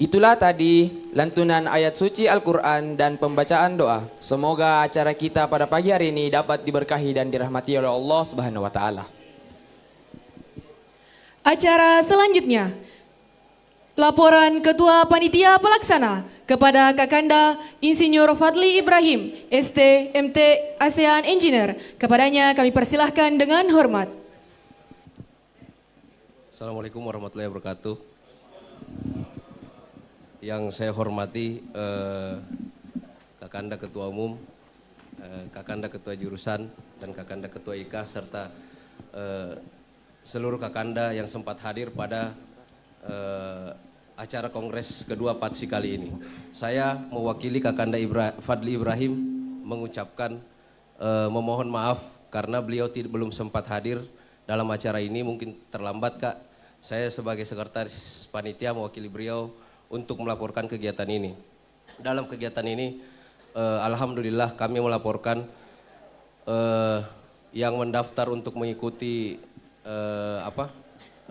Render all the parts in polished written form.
Itulah tadi lantunan ayat suci Al-Quran dan pembacaan doa. Semoga acara kita pada pagi hari ini dapat diberkahi dan dirahmati oleh Allah Subhanahu wa Ta'ala. Acara selanjutnya, laporan Ketua Panitia Pelaksana kepada Kakanda Insinyur Fadli Ibrahim, ST, MT, ASEAN Engineer. Kepadanya kami persilahkan dengan hormat. Assalamualaikum warahmatullahi wabarakatuh. Yang saya hormati Kakanda Ketua Umum, Kakanda Ketua Jurusan, dan Kakanda Ketua IKA, serta seluruh Kakanda yang sempat hadir pada acara Kongres kedua PATSI kali ini. Saya mewakili Kakanda Fadli Ibrahim mengucapkan memohon maaf karena beliau belum sempat hadir dalam acara ini, mungkin terlambat Kak. Saya sebagai sekretaris panitia mewakili beliau untuk melaporkan kegiatan ini. Dalam kegiatan ini, alhamdulillah kami melaporkan yang mendaftar untuk mengikuti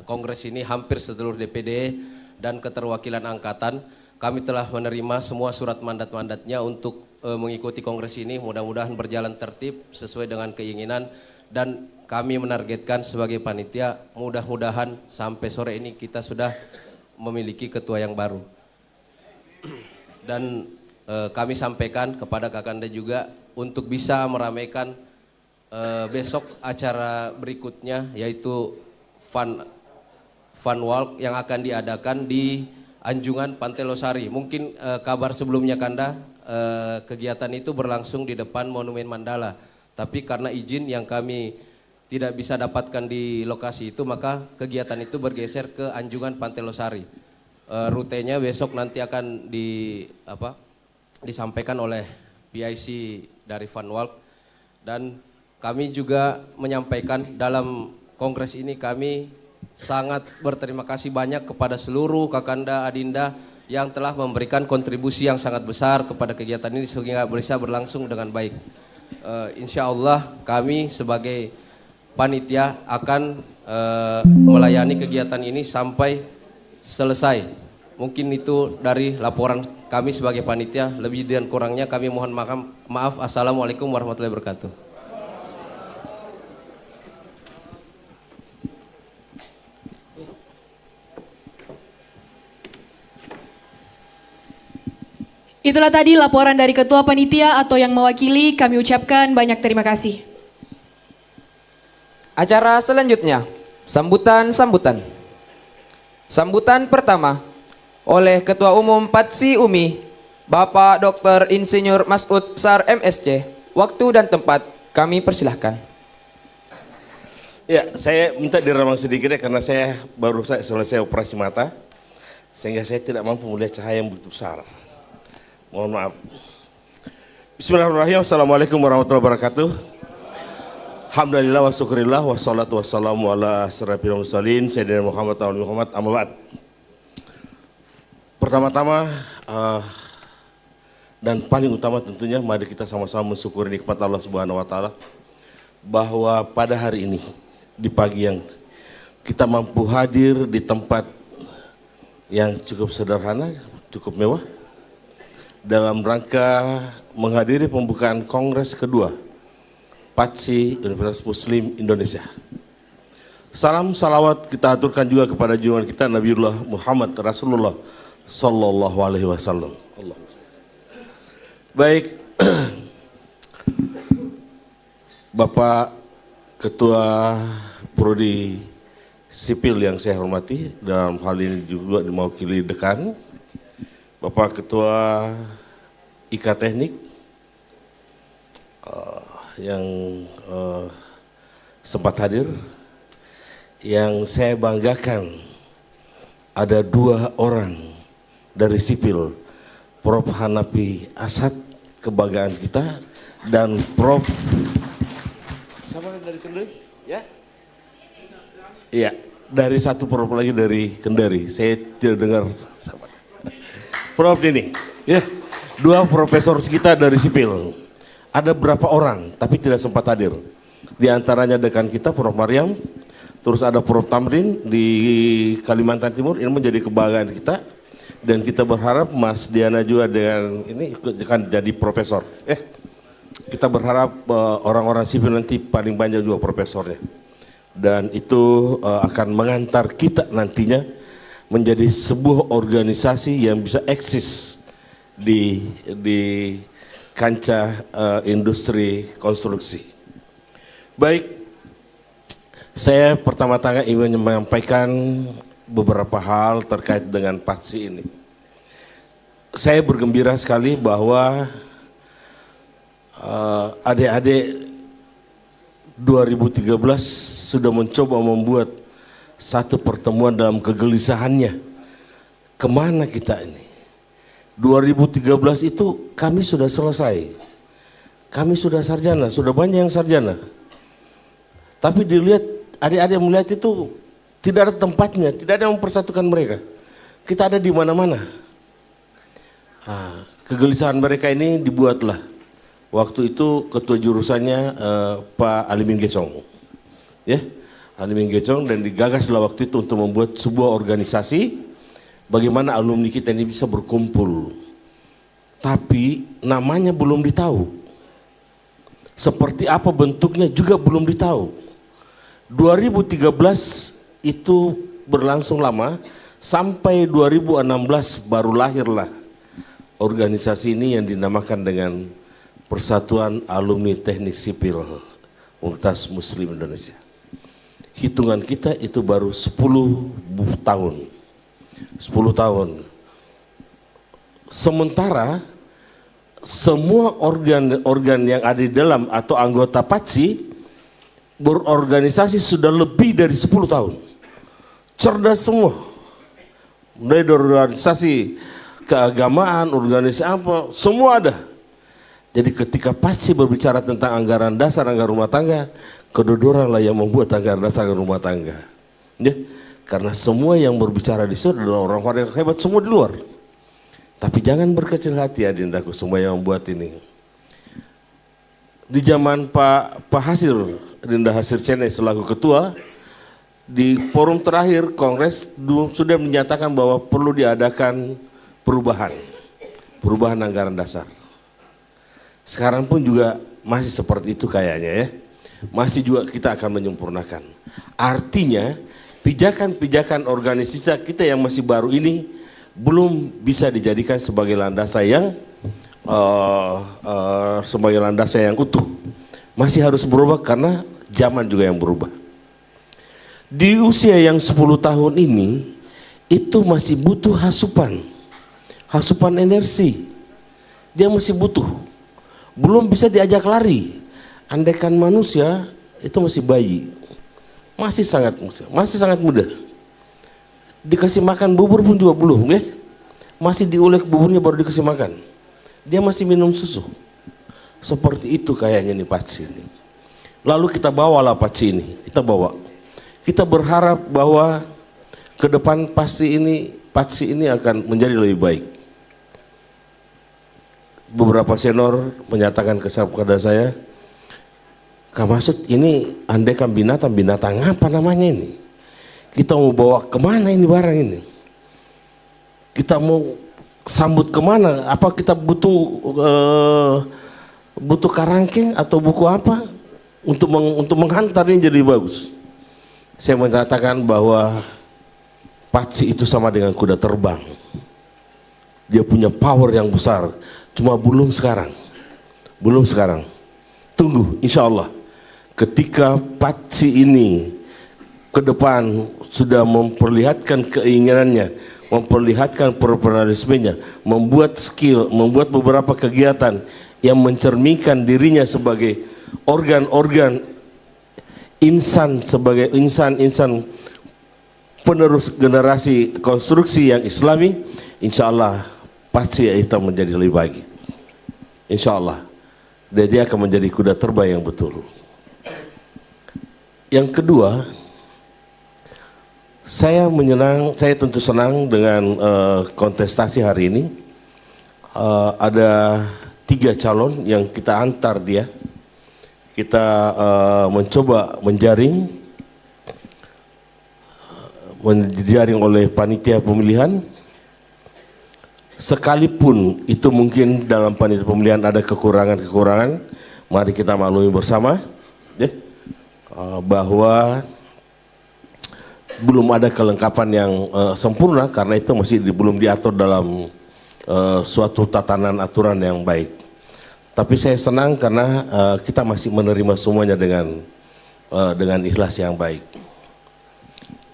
kongres ini hampir seluruh DPD dan keterwakilan angkatan. Kami telah menerima semua surat mandat-mandatnya untuk mengikuti kongres ini. Mudah-mudahan berjalan tertib sesuai dengan keinginan, dan kami menargetkan sebagai panitia mudah-mudahan sampai sore ini kita sudah memiliki ketua yang baru. Dan kami sampaikan kepada Kakanda juga untuk bisa meramaikan besok acara berikutnya, yaitu Fun Walk yang akan diadakan di Anjungan Pantai Losari. Mungkin kabar sebelumnya Kanda, kegiatan itu berlangsung di depan Monumen Mandala. Tapi karena izin yang kami tidak bisa dapatkan di lokasi itu, maka kegiatan itu bergeser ke Anjungan Pantai Losari. Rutenya besok nanti akan disampaikan oleh PIC dari Fun Walk. Dan kami juga menyampaikan dalam kongres ini kami sangat berterima kasih banyak kepada seluruh Kakanda Adinda yang telah memberikan kontribusi yang sangat besar kepada kegiatan ini sehingga bisa berlangsung dengan baik. Insya Allah kami sebagai panitia akan melayani kegiatan ini sampai selesai. Mungkin itu dari laporan kami sebagai panitia. Lebih dan kurangnya kami mohon maaf. Assalamualaikum warahmatullahi wabarakatuh. Itulah tadi laporan dari Ketua Panitia atau yang mewakili. Kami ucapkan banyak terima kasih. Acara selanjutnya, sambutan. Sambutan pertama oleh Ketua Umum PATSI UMI, Bapak Dr. Insinyur Masud Sar MSC. Waktu dan tempat kami persilahkan. Ya, saya minta diramang sedikit ya, karena saya baru selesai operasi mata, sehingga saya tidak mampu melihat cahaya yang begitu besar. Mohon maaf. Bismillahirrahmanirrahim. Assalamualaikum warahmatullahi wabarakatuh. Alhamdulillah wa syukurillah wa salatu wassalamu ala asrafil mursalin Sayyidina Muhammad wa Muhammad amma ba'd. Pertama-tama dan paling utama tentunya mari kita sama-sama mensyukuri nikmat Allah Subhanahu wa taala bahwa pada hari ini di pagi yang kita mampu hadir di tempat yang cukup sederhana, cukup mewah dalam rangka menghadiri pembukaan kongres kedua PATSI Universitas Muslim Indonesia. Salam salawat kita aturkan juga kepada junjungan kita Nabiullah Muhammad Rasulullah Sallallahu Alaihi Wasallam. Baik, Bapak Ketua Prodi Sipil yang saya hormati, dalam hal ini juga mewakili dekan, Bapak Ketua IKA Teknik yang sempat hadir, yang saya banggakan ada 2 orang dari sipil, Prof. Hanafi Asad, kebanggaan kita, dan Prof. Siapa dari Kendari? Ya? Iya, dari satu Prof lagi dari Kendari, saya tidak dengar. Prof ini, ya, 2 profesor kita dari sipil. Ada berapa orang, tapi tidak sempat hadir. Di antaranya dekan kita, Prof. Maryam, terus ada Prof. Tamrin di Kalimantan Timur, ini menjadi kebanggaan kita. Dan kita berharap Mas Diana juga dengan ini akan jadi profesor. Kita berharap orang-orang sipil nanti paling banyak juga profesornya. Dan itu akan mengantar kita nantinya menjadi sebuah organisasi yang bisa eksis di kancah industri konstruksi. Baik, saya pertama-tama ingin menyampaikan beberapa hal terkait dengan paksi ini. Saya bergembira sekali bahwa adik-adik 2013 sudah mencoba membuat satu pertemuan dalam kegelisahannya. Kemana kita ini? 2013 itu kami sudah selesai. Kami sudah sarjana, sudah banyak yang sarjana. Tapi dilihat, adik-adik melihat itu tidak ada tempatnya, tidak ada yang mempersatukan mereka. Kita ada di mana-mana. Kegelisahan mereka ini dibuatlah. Waktu itu ketua jurusannya Pak Alimin Gesong. Ya, Alimin Gesong, dan digagaslah waktu itu untuk membuat sebuah organisasi bagaimana alumni kita ini bisa berkumpul. Tapi namanya belum ditahu. Seperti apa bentuknya juga belum ditahu. 2013 itu berlangsung lama, sampai 2016 baru lahirlah organisasi ini yang dinamakan dengan Persatuan Alumni Teknik Sipil Universitas Muslim Indonesia. Hitungan kita itu baru 10 tahun. 10 tahun. Sementara semua organ-organ yang ada di dalam atau anggota PATSI berorganisasi sudah lebih dari 10 tahun. Cerdas semua. Mulai dari organisasi keagamaan, organisasi apa, semua ada. Jadi ketika PATSI berbicara tentang anggaran dasar, anggaran rumah tangga, kedodoranlah yang membuat anggaran dasar, anggaran rumah tangga. Ya, karena semua yang berbicara di situ adalah orang-orang yang hebat semua di luar. Tapi jangan berkecil hati adindaku semua yang membuat ini. Di zaman Pak Hasir, Dinda Hasir Cene selaku ketua, di forum terakhir Kongres sudah menyatakan bahwa perlu diadakan perubahan anggaran dasar. Sekarang pun juga masih seperti itu kayaknya ya. Masih juga kita akan menyempurnakan. Artinya pijakan-pijakan organisasi kita yang masih baru ini belum bisa dijadikan sebagai landasan yang utuh. Masih harus berubah karena zaman juga yang berubah. Di usia yang 10 tahun ini itu masih butuh hasupan energi. Dia masih butuh. Belum bisa diajak lari. Andaikan manusia itu masih bayi. Masih sangat muda. Dikasih makan bubur pun juga belum, ya. Masih diulek buburnya baru dikasih makan. Dia masih minum susu. Seperti itu kayaknya nih PATSI ini. Lalu kita bawalah PATSI ini, kita bawa. Kita berharap bahwa ke depan PATSI ini akan menjadi lebih baik. Beberapa senior menyatakan kepada saya, Kak Masud, ini andaikan binatang apa namanya ini? Kita mau bawa kemana ini barang ini? Kita mau sambut kemana? Apa kita butuh karangkeng atau buku apa untuk menghantar ini jadi bagus? Saya menyatakan bahwa PATSI itu sama dengan kuda terbang. Dia punya power yang besar, cuma belum sekarang. Tunggu, insya Allah ketika PATSI ini ke depan sudah memperlihatkan keinginannya, memperlihatkan profesionalismenya, membuat skill, membuat beberapa kegiatan yang mencerminkan dirinya sebagai organ-organ insan, sebagai insan penerus generasi konstruksi yang islami, insya Allah pasti itu menjadi lebih baik. Insya Allah dia akan menjadi kuda terbang yang betul. Yang kedua, saya tentu senang dengan kontestasi hari ini. Ada 3 calon yang kita antar dia. Kita mencoba menjaring oleh panitia pemilihan. sekalipun itu mungkin dalam panitia pemilihan ada kekurangan-kekurangan, mari kita maklumi bersama ya, bahwa belum ada kelengkapan yang sempurna, karena itu masih belum diatur dalam suatu tatanan aturan yang baik. Tapi saya senang karena kita masih menerima semuanya dengan ikhlas yang baik.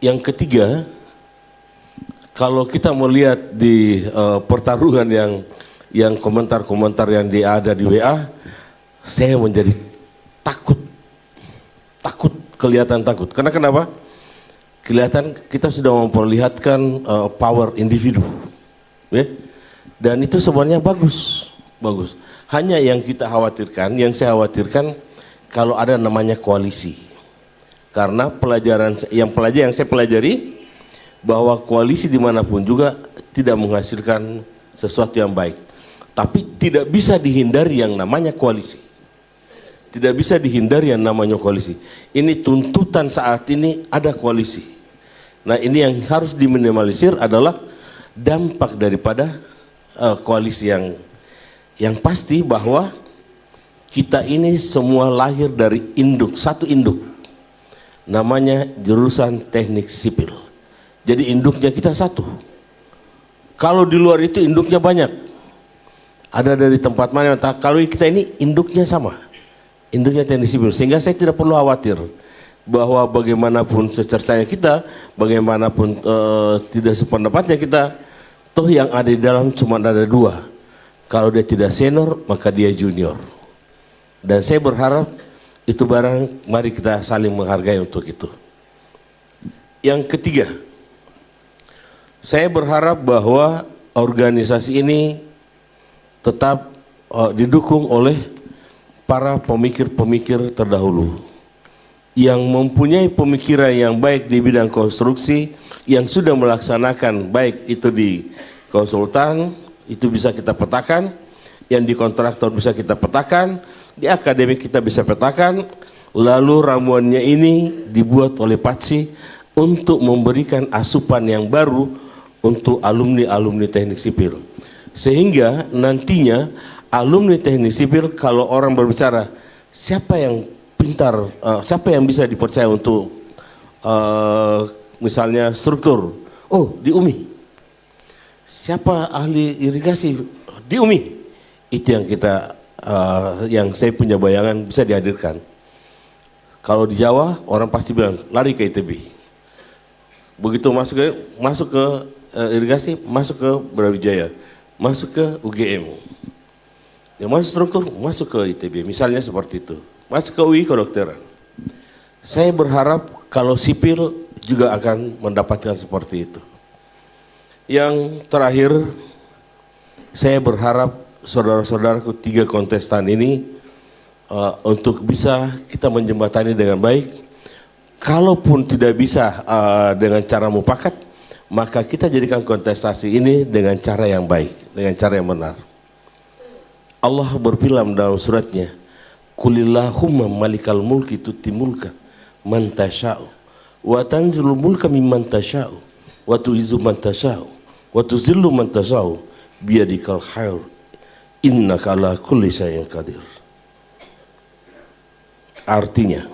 Yang ketiga, kalau kita melihat di pertarungan yang komentar-komentar yang ada di WA, saya menjadi takut, kelihatan takut. Karena kenapa? Kelihatan kita sudah memperlihatkan power individu, ya? Dan itu sebenarnya bagus. Hanya yang kita khawatirkan, yang saya khawatirkan, kalau ada namanya koalisi. Karena pelajaran yang saya pelajari, bahwa koalisi dimanapun juga tidak menghasilkan sesuatu yang baik. Tapi tidak bisa dihindari yang namanya koalisi. Tidak bisa dihindari yang namanya koalisi. Ini tuntutan saat ini, ada koalisi. Nah, ini yang harus diminimalisir adalah dampak daripada koalisi yang pasti, bahwa kita ini semua lahir dari satu induk, namanya jurusan teknik sipil. Jadi induknya kita satu. Kalau di luar itu induknya banyak. Ada dari tempat mana, kalau kita ini induknya sama. Induknya teknik sipil, sehingga saya tidak perlu khawatir bahwa bagaimanapun secercanya kita, bagaimanapun tidak sependapatnya kita, toh yang ada di dalam cuma ada dua. Kalau dia tidak senior, maka dia junior. Dan saya berharap itu barang, mari kita saling menghargai untuk itu. Yang ketiga, saya berharap bahwa organisasi ini tetap didukung oleh para pemikir-pemikir terdahulu yang mempunyai pemikiran yang baik di bidang konstruksi, yang sudah melaksanakan, baik itu di konsultan, itu bisa kita petakan, yang di kontraktor bisa kita petakan, di akademik kita bisa petakan, lalu ramuannya ini dibuat oleh PATSI untuk memberikan asupan yang baru untuk alumni-alumni teknik sipil. Sehingga nantinya alumni teknik sipil, kalau orang berbicara siapa yang pintar, siapa yang bisa dipercaya untuk misalnya struktur, oh di UMI. Siapa ahli irigasi, di UMI. Itu yang kita, yang saya punya bayangan bisa dihadirkan. Kalau di Jawa orang pasti bilang lari ke ITB. Begitu masuk ke irigasi, masuk ke Brawijaya, masuk ke UGM. Yang masuk struktur, masuk ke ITB, misalnya seperti itu. Masuk ke UI kedokteran. Saya berharap kalau sipil juga akan mendapatkan seperti itu. Yang terakhir, saya berharap saudara-saudaraku 3 kontestan ini untuk bisa kita menjembatani dengan baik. Kalaupun tidak bisa dengan cara mufakat, maka kita jadikan kontestasi ini dengan cara yang baik, dengan cara yang benar. Allah berfirman dalam suratnya, Qulillahumma malikal mulki tu'ti mulka man tasha'u wa tanzilul mulka mimman tasha'u wa tu'izzu man tasha'u wa tuzillu man tasha'u biyadikal khair innaka ala kulli syai'in qadir. Artinya,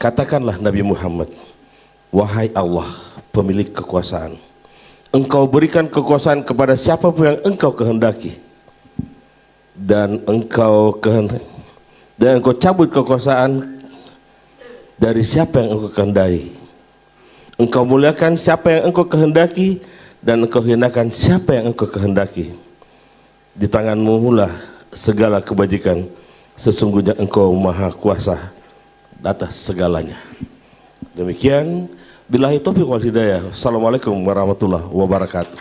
katakanlah Nabi Muhammad, wahai Allah pemilik kekuasaan, Engkau berikan kekuasaan kepada siapapun yang Engkau kehendaki, dan engkau cabut kekuasaan dari siapa yang engkau kehendaki. Engkau muliakan siapa yang engkau kehendaki, dan engkau hinakan siapa yang engkau kehendaki. Di tanganmu lah segala kebajikan, sesungguhnya engkau maha kuasa atas segalanya. Demikian, billahi taufiq wal hidayah. Assalamualaikum warahmatullahi wabarakatuh.